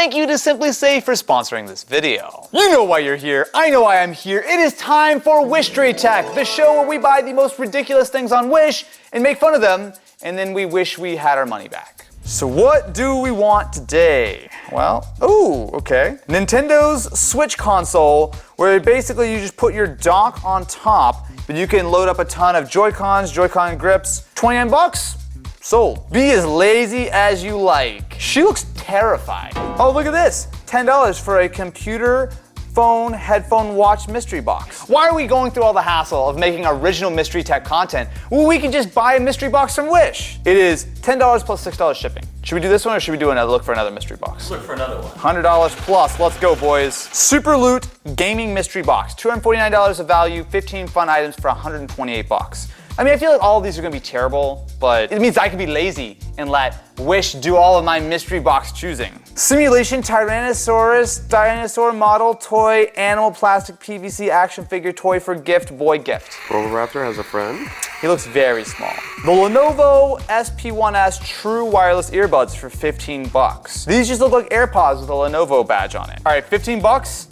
thank you to Simply Safe for sponsoring this video. You know why you're here, I know why I'm here. It is time for Wishtery Tech, the show where we buy the most ridiculous things on Wish and make fun of them, and then we wish we had our money back. So what do we want today? Well, okay. Nintendo's Switch console, where basically you just put your dock on top, but you can load up a ton of Joy-Cons, Joy-Con grips. 29 bucks? Sold. Be as lazy as you like. She looks terrified. Oh, look at this. $10 for a computer, phone, headphone, watch mystery box. Why are we going through all the hassle of making original Mystery Tech content? Well, we can just buy a mystery box from Wish. It is $10 plus $6 shipping. Should we do this one or should we do another look for another mystery box? Look for another one. $100 plus, let's go boys. Super Loot Gaming Mystery Box. $249 of value, 15 fun items for 128 bucks. I mean, I feel like all of these are gonna be terrible, but it means I can be lazy and let Wish do all of my mystery box choosing. Simulation Tyrannosaurus dinosaur model toy animal plastic PVC action figure toy for gift boy gift. Raptor has a friend. He looks very small. The Lenovo SP1S True Wireless Earbuds for 15 bucks. These just look like AirPods with a Lenovo badge on it. All right, 15 bucks?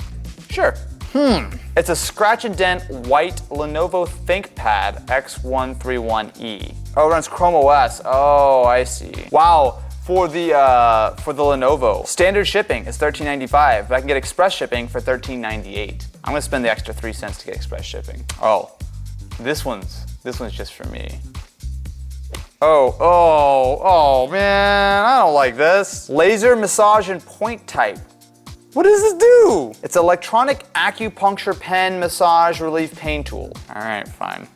Sure. It's a scratch and dent white Lenovo ThinkPad X131E. Oh, it runs Chrome OS. Oh, I see. Wow, for the Lenovo, standard shipping is $13.95, but I can get express shipping for $13.98. I'm gonna spend the extra 3 cents to get express shipping. Oh, this one's just for me. Oh man, I don't like this. Laser massage and point type. What does this do? It's an electronic acupuncture pen massage relief pain tool. All right, fine.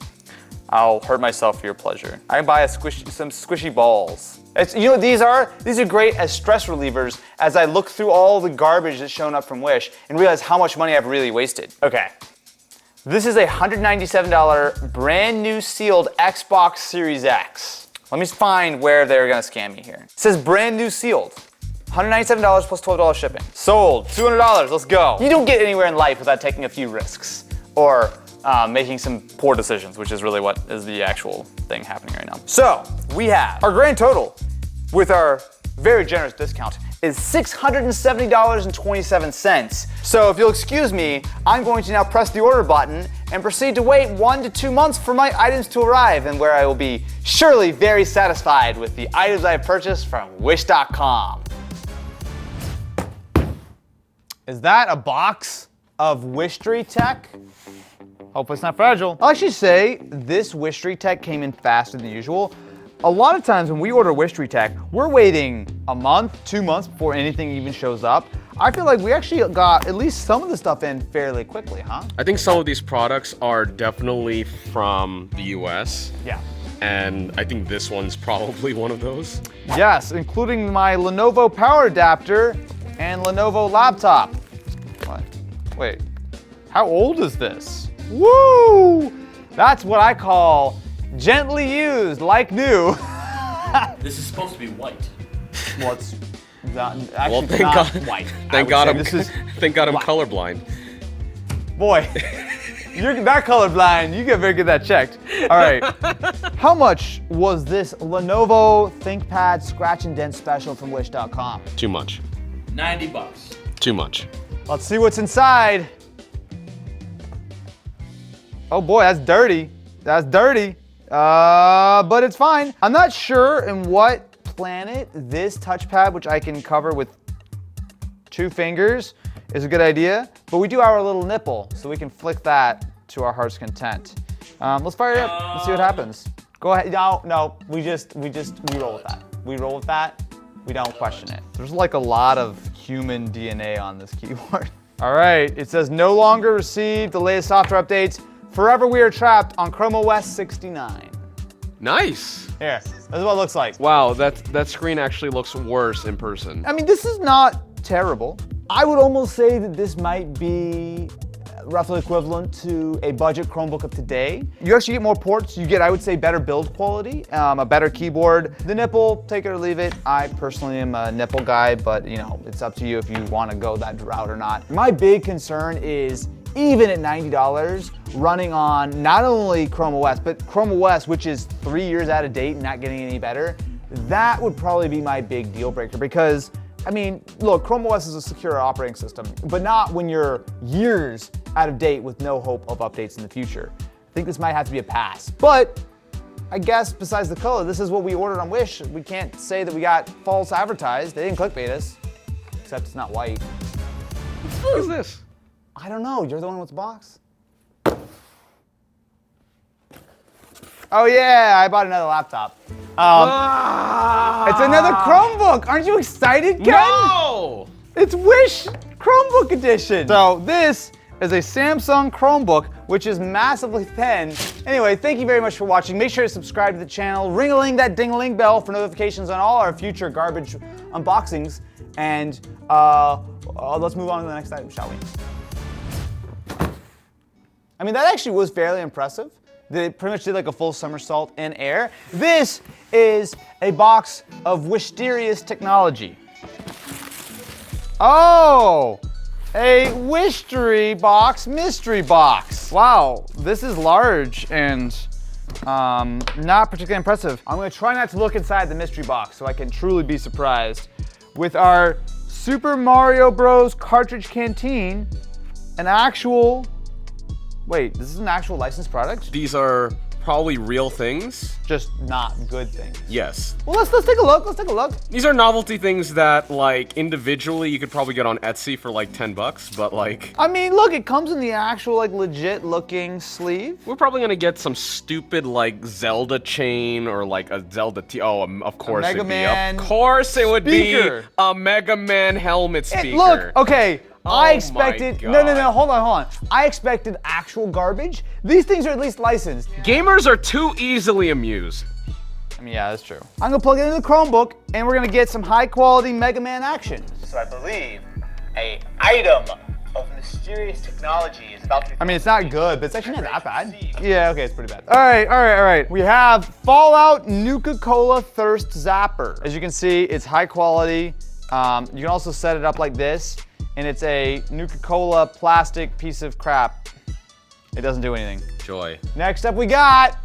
I'll hurt myself for your pleasure. I can buy some squishy balls. These are great as stress relievers as I look through all the garbage that's shown up from Wish and realize how much money I've really wasted. Okay. This is a $197 brand new sealed Xbox Series X. Let me find where they're gonna scam me here. It says brand new sealed. $197 plus $12 shipping. Sold. $200, let's go. You don't get anywhere in life without taking a few risks or making some poor decisions, which is really what is the actual thing happening right now. So we have our grand total with our very generous discount is $670.27. So if you'll excuse me, I'm going to now press the order button and proceed to wait 1 to 2 months for my items to arrive, and where I will be surely very satisfied with the items I have purchased from Wish.com. Is that a box of Wishtery Tech? Hope it's not fragile. I'll actually say this Wishtery Tech came in faster than usual. A lot of times when we order Wishtery Tech, we're waiting a month, 2 months before anything even shows up. I feel like we actually got at least some of the stuff in fairly quickly, huh? I think some of these products are definitely from the US. Yeah. And I think this one's probably one of those. Yes, including my Lenovo power adapter and Lenovo laptop. What? Wait, how old is this? Woo! That's what I call gently used, like new. This is supposed to be white. Well, it's not, actually Well, thank not God. white. Thank God I'm colorblind. Boy, you're not colorblind. You get very good at that checked. All right. How much was this Lenovo ThinkPad Scratch and Dent Special from Wish.com? Too much. 90 bucks. Too much. Let's see what's inside. Oh boy, that's dirty. That's dirty. But it's fine. I'm not sure in what planet this touchpad, which I can cover with 2 fingers, is a good idea. But we do have our little nipple, so we can flick that to our heart's content. Let's fire it up. Let's see what happens. Go ahead. No. We roll with that. We roll with that. We don't question it. There's like a lot of human DNA on this keyboard. All right, it says no longer received the latest software updates. Forever we are trapped on Chrome OS 69. Nice. Here, this is what it looks like. Wow, that screen actually looks worse in person. I mean, this is not terrible. I would almost say that this might be roughly equivalent to a budget Chromebook of today. You actually get more ports. You get, I would say, better build quality, a better keyboard. The nipple, take it or leave it. I personally am a nipple guy, but it's up to you if you want to go that route or not. My big concern is even at $90, running on not only Chrome OS, but Chrome OS, which is 3 years out of date and not getting any better, that would probably be my big deal breaker, because I mean, look, Chrome OS is a secure operating system, but not when you're years out of date with no hope of updates in the future. I think this might have to be a pass. But I guess besides the color, this is what we ordered on Wish. We can't say that we got false advertised. They didn't clickbait us, except it's not white. What is this? I don't know. You're the one with the box. Oh yeah, I bought another laptop. It's another Chromebook. Aren't you excited, Ken? No! It's Wish Chromebook edition. So this is a Samsung Chromebook, which is massively thin. Anyway, thank you very much for watching. Make sure to subscribe to the channel. Ring-a-ling that ding-a-ling bell for notifications on all our future garbage unboxings. And let's move on to the next item, shall we? I mean, that actually was fairly impressive. They pretty much did like a full somersault in air. This is a box of Wishtery technology. Oh, a Wishtery box, mystery box. Wow, this is large and not particularly impressive. I'm gonna try not to look inside the mystery box so I can truly be surprised. With our Super Mario Bros. Cartridge canteen, an actual, wait, this is an actual licensed product? These are probably real things. Just not good things. Yes. Well, let's take a look. Let's take a look. These are novelty things that, like, individually you could probably get on Etsy for like 10 bucks, but like. I mean, look, it comes in the actual, like, legit looking sleeve. We're probably gonna get some stupid, like, Zelda chain or like a Zelda of course Mega it'd Man be. Of course it would speaker. be a Mega Man helmet speaker. Look, okay. I Oh expected, my God. no, hold on. I expected actual garbage. These things are at least licensed. Gamers are too easily amused. I mean, yeah, that's true. I'm gonna plug it into the Chromebook and we're gonna get some high quality Mega Man action. So I believe a item of mysterious technology is about to be. I mean, it's not good, but it's actually not that bad. Yeah, okay, it's pretty bad. All right. We have Fallout Nuka-Cola Thirst Zapper. As you can see, it's high quality. You can also set it up like this. And it's a Nuka-Cola plastic piece of crap. It doesn't do anything. Joy. Next up we got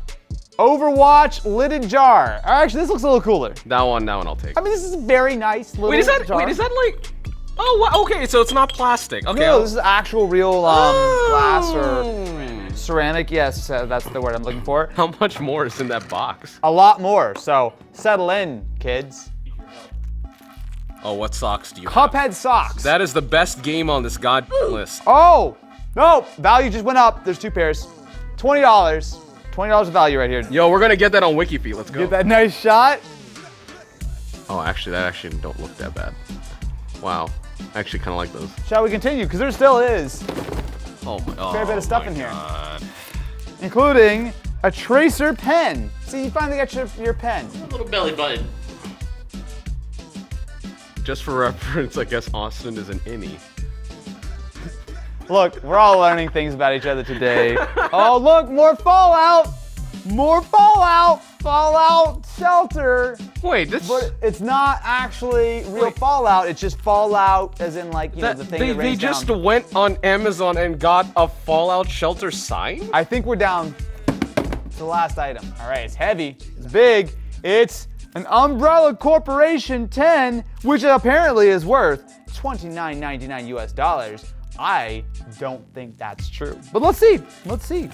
Overwatch lidded jar. Actually, this looks a little cooler. That one I'll take. I mean, this is a very nice little jar. Wait, is that like, oh, wow, okay, so it's not plastic. Okay. No, this is actual real glass or ceramic. Yes, that's the word I'm looking for. How much more is in that box? A lot more, so settle in, kids. Oh, what socks do you have? Cuphead socks. That is the best game on this god list. Oh, no, value just went up. There's 2 pairs. $20. $20 of value right here. Yo, we're gonna get that on WikiFeet. Let's go. Get that nice shot. Oh, actually, that actually don't look that bad. Wow. I actually kind of like those. Shall we continue? Because there still is Oh my god. fair bit of stuff in here. Including a tracer pen. See, you finally got your pen. A little belly button. Just for reference, I guess Austin is an innie. Look, we're all learning things about each other today. Oh, look, more Fallout. More Fallout. Fallout Shelter. Wait, this. But it's not actually real Fallout. It's just Fallout, as in like, you know, the thing that they rains just down. went on Amazon and got a Fallout Shelter sign? I think we're down to the last item. All right, it's heavy. It's big. It's an Umbrella Corporation 10, which apparently is worth $29.99 US. I don't think that's true. But let's see. Let's see.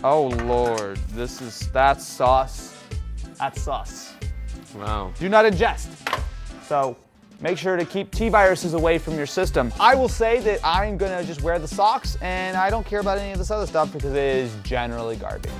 Oh Lord, that's sauce. That's sus. Wow. Do not ingest. So make sure to keep T-viruses away from your system. I will say that I'm gonna just wear the socks and I don't care about any of this other stuff because it is generally garbage.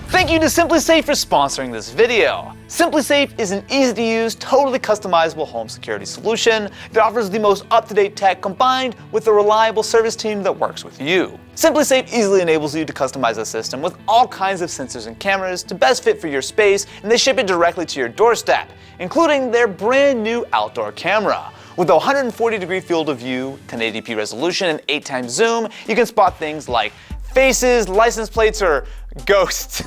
Thank you to SimpliSafe for sponsoring this video. SimpliSafe is an easy-to-use, totally customizable home security solution that offers the most up-to-date tech combined with a reliable service team that works with you. SimpliSafe easily enables you to customize a system with all kinds of sensors and cameras to best fit for your space, and they ship it directly to your doorstep, including their brand new outdoor camera. With a 140-degree field of view, 1080p resolution, and 8x zoom, you can spot things like faces, license plates, or ghosts.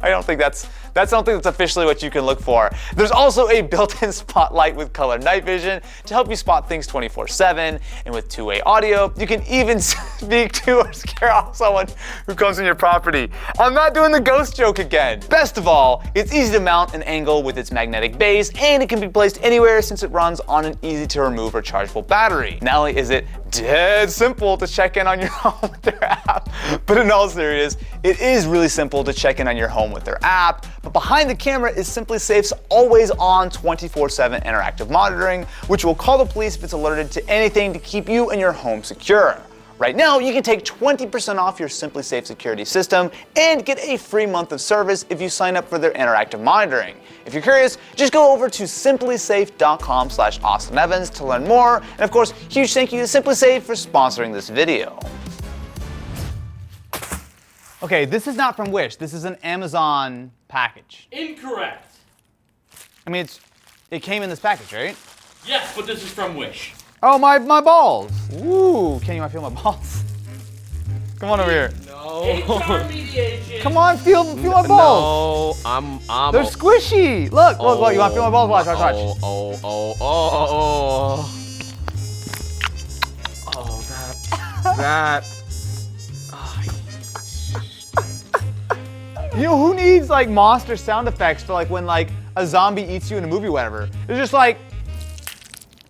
I don't think that's officially what you can look for. There's also a built-in spotlight with color night vision to help you spot things 24/7, and with two-way audio, you can even speak to or scare off someone who comes in your property. I'm not doing the ghost joke again. Best of all, it's easy to mount an angle with its magnetic base, and it can be placed anywhere since it runs on an easy-to-remove rechargeable battery. Not only is it dead simple to check in on your home with their app, but in all seriousness, it is really simple to check in on your home with their app. But behind the camera is SimpliSafe's always-on 24/7 interactive monitoring, which will call the police if it's alerted to anything to keep you and your home secure. Right now, you can take 20% off your SimpliSafe security system and get a free month of service if you sign up for their interactive monitoring. If you're curious, just go over to simplysafe.com/AustinEvans to learn more. And of course, huge thank you to SimpliSafe for sponsoring this video. Okay, this is not from Wish. This is an Amazon package. Incorrect. I mean, it came in this package, right? Yes, but this is from Wish. Oh, my balls. Ooh, can you want to feel my balls? Come on over here. No. HR mediation. Come on, feel my balls. No, I'm They're squishy. Look, look, you want to feel my balls? Watch. Oh, that. You know, who needs like monster sound effects for like when like a zombie eats you in a movie or whatever? It's just like,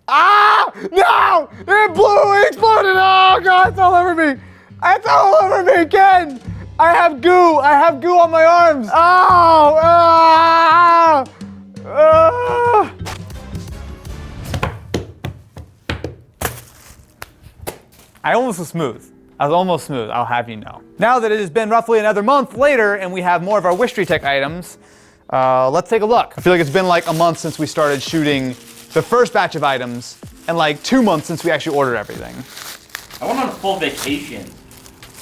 ah, no, it blew, it exploded, oh God, it's all over me. It's all over me, Ken. I have goo on my arms. Oh, I almost was smooth. I was almost smooth, I'll have you know. Now that it has been roughly another month later and we have more of our Wishtery Tech items, let's take a look. I feel like it's been like a month since we started shooting the first batch of items and like 2 months since we actually ordered everything. I went on a full vacation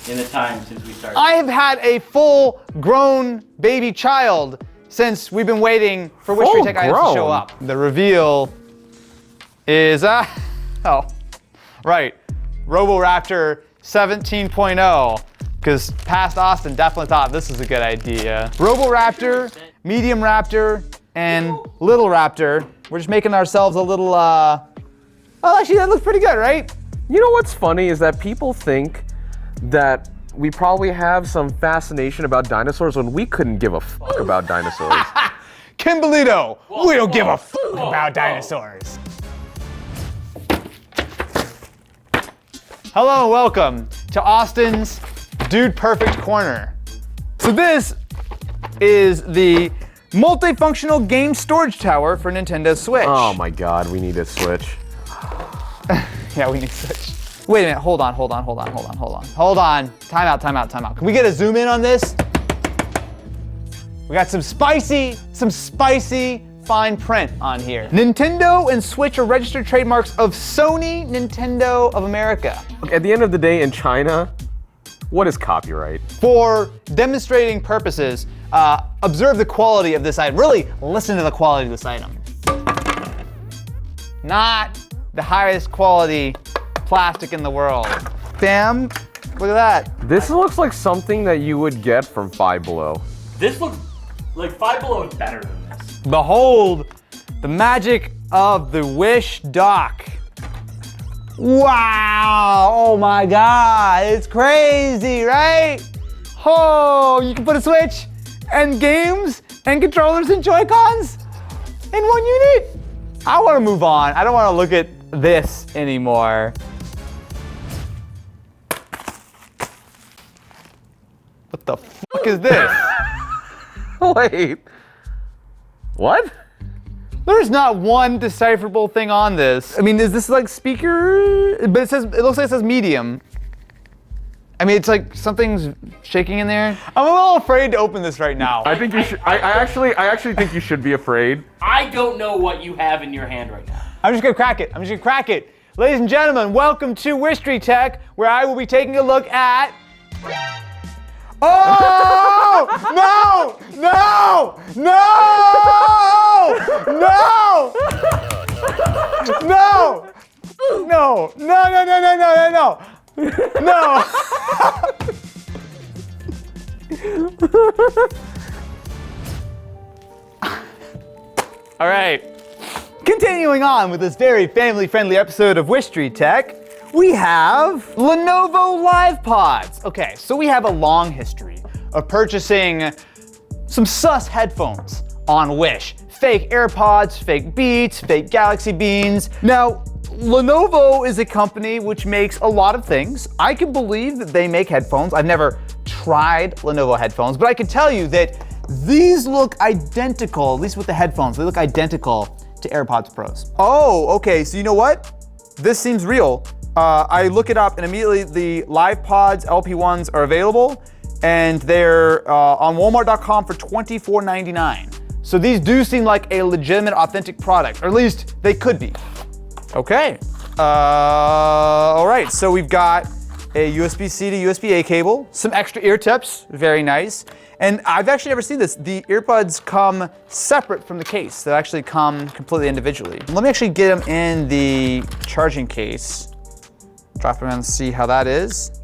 in the time since we started. I have had a full-grown baby child since we've been waiting for Wishtery Tech items to show up. The reveal is, oh, right, Roboraptor 17.0, because past Austin definitely thought this was a good idea. Roboraptor, Medium Raptor, and Little Raptor. We're just making ourselves a little, oh, actually that looks pretty good, right? You know what's funny is that people think that we probably have some fascination about dinosaurs when we couldn't give a fuck about dinosaurs. Kimbolito, we don't give a fuck about dinosaurs. Hello and welcome to Austin's Dude Perfect Corner. So this is the multifunctional game storage tower for Nintendo Switch. Oh my God, we need a Switch. Yeah, we need a Switch. Wait a minute, hold on. Time out. Can we get a zoom in on this? We got some spicy fine print on here. Nintendo and Switch are registered trademarks of Sony Nintendo of America. At the end of the day, in China, what is copyright? For demonstrating purposes, observe the quality of this item. Really listen to the quality of this item. Not the highest quality plastic in the world. Bam, look at that. This looks like something that you would get from Five Below. This looks like Five Below is better than this. Behold the magic of the Wish dock. Wow, oh my God, it's crazy, right? Oh, you can put a Switch and games and controllers and Joy-Cons in one unit. I want to move on. I don't want to look at this anymore. What the fuck is this? Wait. What? There's not one decipherable thing on this. I mean, is this like speaker? But it looks like it says medium. I mean, it's like something's shaking in there. I'm a little afraid to open this right now. I think you should. I actually think you should be afraid. I don't know what you have in your hand right now. I'm just gonna crack it. Ladies and gentlemen, welcome to Wishtery Tech, where I will be taking a look at. Oh! No! No! No! No! No! No! No! No! No! All right. Continuing on with this very family-friendly episode of Wishtery Tech, we have Lenovo Live Pods. Okay, so we have a long history of purchasing some sus headphones on Wish. Fake AirPods, fake Beats, fake Galaxy Beans. Now, Lenovo is a company which makes a lot of things. I can believe that they make headphones. I've never tried Lenovo headphones, but I can tell you that these look identical, at least with the headphones, they look identical to AirPods Pros. Oh, okay, so you know what? This seems real. I look it up and immediately the Live Pods LP1s are available and they're on Walmart.com for $24.99. So these do seem like a legitimate, authentic product, or at least they could be. Okay, all right, so we've got a USB-C to USB-A cable, some extra ear tips, very nice. And I've actually never seen this. The earbuds come separate from the case. They actually come completely individually. Let me actually get them in the charging case. Drop them in and see how that is.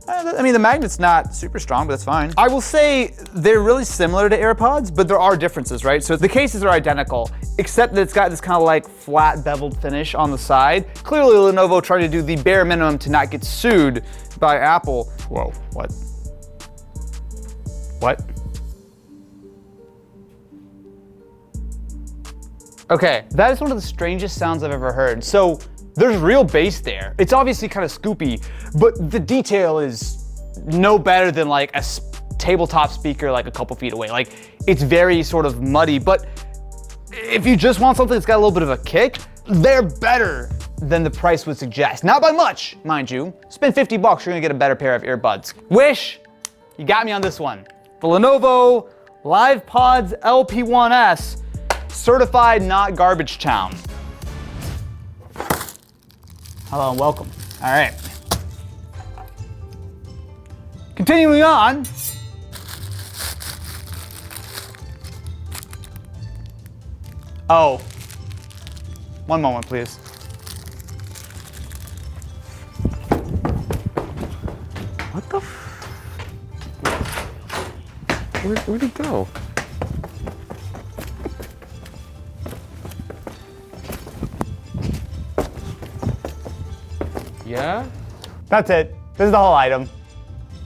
I mean, the magnet's not super strong, but that's fine. I will say they're really similar to AirPods, but there are differences, right? So the cases are identical, except that it's got this kind of like flat beveled finish on the side. Clearly Lenovo tried to do the bare minimum to not get sued by Apple. Whoa, what? What? Okay, that is one of the strangest sounds I've ever heard. So there's real bass there. It's obviously kind of scoopy, but the detail is no better than like a tabletop speaker like a couple feet away. Like, it's very sort of muddy, but if you just want something that's got a little bit of a kick, they're better than the price would suggest. Not by much, mind you. Spend 50 bucks, you're gonna get a better pair of earbuds. Wish, you got me on this one. The Lenovo Live Pods LP1S, certified not garbage town. Hello and welcome. All right. Continuing on. Oh, one moment, please. What the Where'd he go? Yeah? That's it. This is the whole item.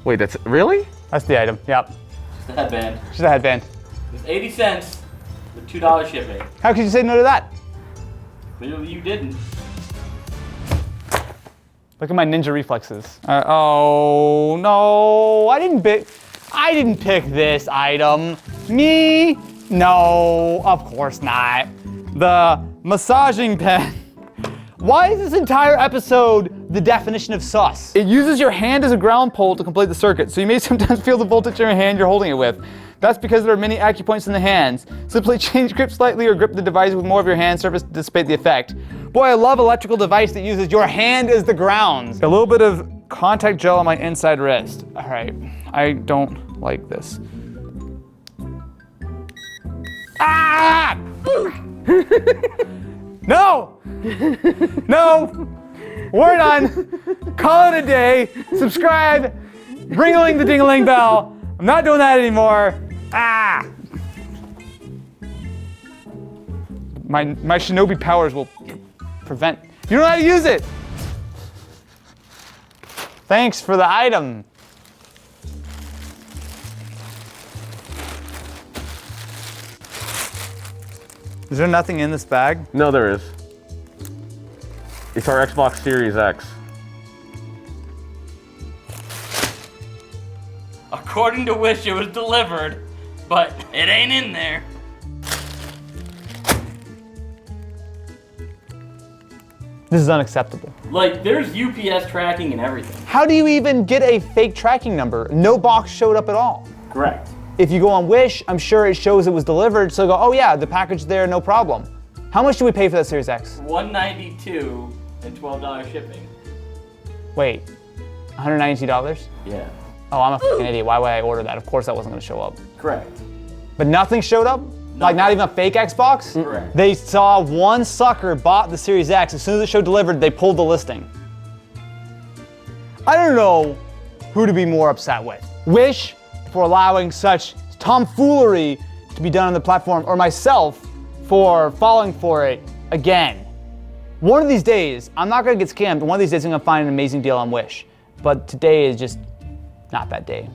Wait, that's really? That's the item, yep. Just a headband. Just a headband. It's 80 cents with $2 shipping. How could you say no to that? Clearly you didn't. Look at my ninja reflexes. Oh no, I didn't pick this item. Me? No, of course not. The massaging pen. Why is this entire episode the definition of sus? It uses your hand as a ground pole to complete the circuit, so you may sometimes feel the voltage in your hand you're holding it with. That's because there are many acupoints in the hands. Simply change grip slightly or grip the device with more of your hand surface to dissipate the effect. Boy, I love electrical device that uses your hand as the ground. A little bit of contact gel on my inside wrist. All right, I don't like this. Ah! No! No! We're done. Call it a day. Subscribe. Ringling the ding-a-ling bell. I'm not doing that anymore. Ah! My shinobi powers will prevent. You don't know how to use it. Thanks for the item. Is there nothing in this bag? No, there is. It's our Xbox Series X. According to Wish, it was delivered, but it ain't in there. This is unacceptable. Like, there's UPS tracking and everything. How do you even get a fake tracking number? No box showed up at all. Correct. If you go on Wish, I'm sure it shows it was delivered, so go, oh yeah, the package there, no problem. How much do we pay for that Series X? $192 and $12 shipping. Wait, $192? Yeah. Oh, I'm a fucking idiot. Why would I order that? Of course that wasn't gonna show up. Correct. But nothing showed up? Like not even a fake Xbox? Correct. They saw one sucker bought the Series X. As soon as it showed delivered, they pulled the listing. I don't know who to be more upset with. Wish for allowing such tomfoolery to be done on the platform, or myself for falling for it again. One of these days, I'm not gonna get scammed. One of these days, I'm gonna find an amazing deal on Wish. But today is just not that day.